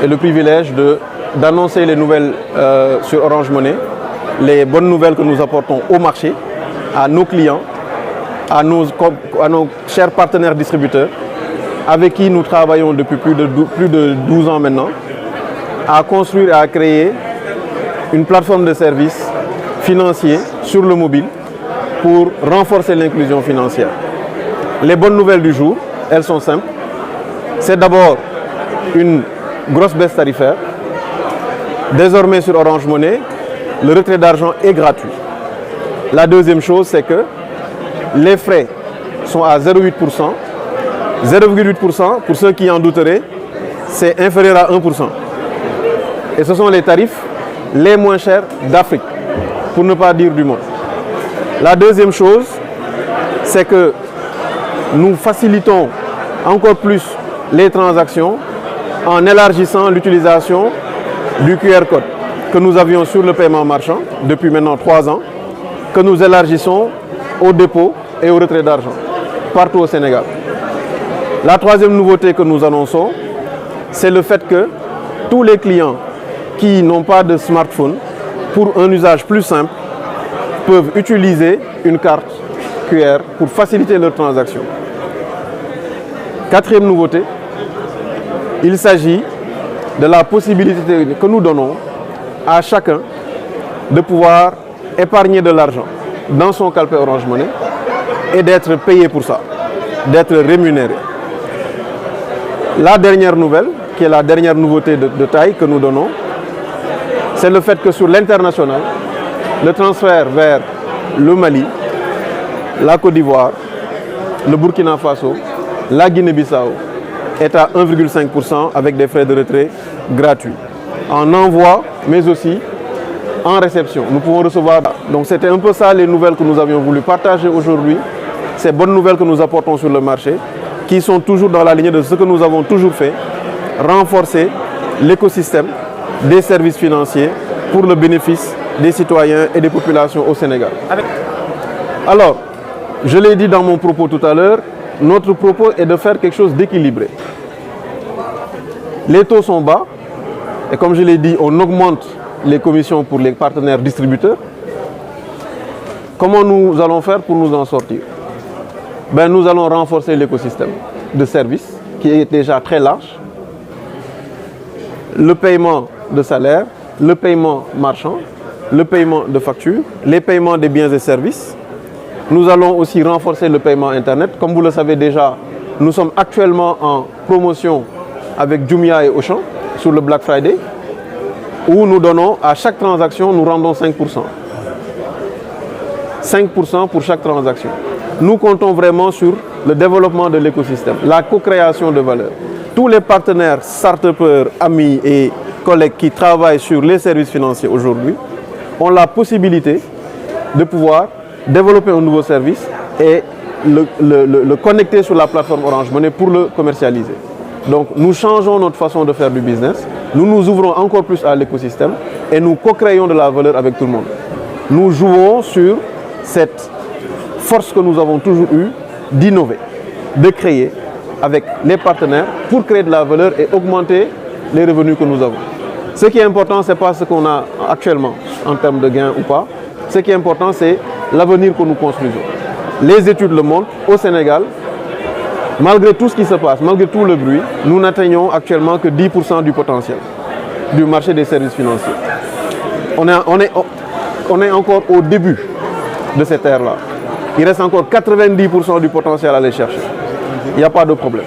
et le privilège d'annoncer les nouvelles sur Orange Money, les bonnes nouvelles que nous apportons au marché, à nos clients, à nos chers partenaires distributeurs, avec qui nous travaillons depuis plus de 12 ans maintenant, à construire et à créer une plateforme de services financiers sur le mobile pour renforcer l'inclusion financière. Les bonnes nouvelles du jour, elles sont simples. C'est d'abord une grosse baisse tarifaire. Désormais sur Orange Money, le retrait d'argent est gratuit. La deuxième chose, c'est que les frais sont à 0,8%. 0,8%, pour ceux qui en douteraient, c'est inférieur à 1%. Et ce sont les tarifs les moins chers d'Afrique, pour ne pas dire du monde. La deuxième chose, c'est que nous facilitons encore plus les transactions en élargissant l'utilisation du QR code que nous avions sur le paiement marchand depuis maintenant 3 ans, que nous élargissons au dépôt et au retrait d'argent partout au Sénégal. La troisième nouveauté que nous annonçons, c'est le fait que tous les clients qui n'ont pas de smartphone, pour un usage plus simple, peuvent utiliser une carte QR pour faciliter leurs transactions. Quatrième nouveauté, il s'agit de la possibilité que nous donnons à chacun de pouvoir épargner de l'argent dans son calpe Orange Money et d'être payé pour ça, d'être rémunéré. La dernière nouvelle, qui est la dernière nouveauté de taille que nous donnons, c'est le fait que sur l'international, le transfert vers le Mali, la Côte d'Ivoire, le Burkina Faso, la Guinée-Bissau est à 1,5% avec des frais de retrait gratuits. En envoi, mais aussi en réception. Nous pouvons recevoir. Donc c'était un peu ça les nouvelles que nous avions voulu partager aujourd'hui. Ces bonnes nouvelles que nous apportons sur le marché, qui sont toujours dans la lignée de ce que nous avons toujours fait, renforcer l'écosystème des services financiers pour le bénéfice des citoyens et des populations au Sénégal. Alors, je l'ai dit dans mon propos tout à l'heure, notre propos est de faire quelque chose d'équilibré. Les taux sont bas et comme je l'ai dit, on augmente les commissions pour les partenaires distributeurs. Comment nous allons faire pour nous en sortir? Nous allons renforcer l'écosystème de services qui est déjà très large. Le paiement de salaire, le paiement marchand, le paiement de factures, les paiements des biens et services. Nous allons aussi renforcer le paiement Internet. Comme vous le savez déjà, nous sommes actuellement en promotion avec Jumia et Auchan sur le Black Friday, où nous donnons à chaque transaction, nous rendons 5%. 5% pour chaque transaction. Nous comptons vraiment sur le développement de l'écosystème, la co-création de valeur. Tous les partenaires, start-upers, amis et collègues qui travaillent sur les services financiers aujourd'hui ont la possibilité de pouvoir développer un nouveau service et le connecter sur la plateforme Orange Money pour le commercialiser. Donc nous changeons notre façon de faire du business, nous nous ouvrons encore plus à l'écosystème et nous co-créons de la valeur avec tout le monde. Nous jouons sur cette force que nous avons toujours eue d'innover, de créer avec les partenaires pour créer de la valeur et augmenter les revenus que nous avons. Ce qui est important, ce n'est pas ce qu'on a actuellement en termes de gains ou pas. Ce qui est important, c'est l'avenir que nous construisons. Les études le montrent, au Sénégal, malgré tout ce qui se passe, malgré tout le bruit, nous n'atteignons actuellement que 10% du potentiel du marché des services financiers. On est encore au début de cette ère-là. Il reste encore 90% du potentiel à aller chercher. Il n'y a pas de problème.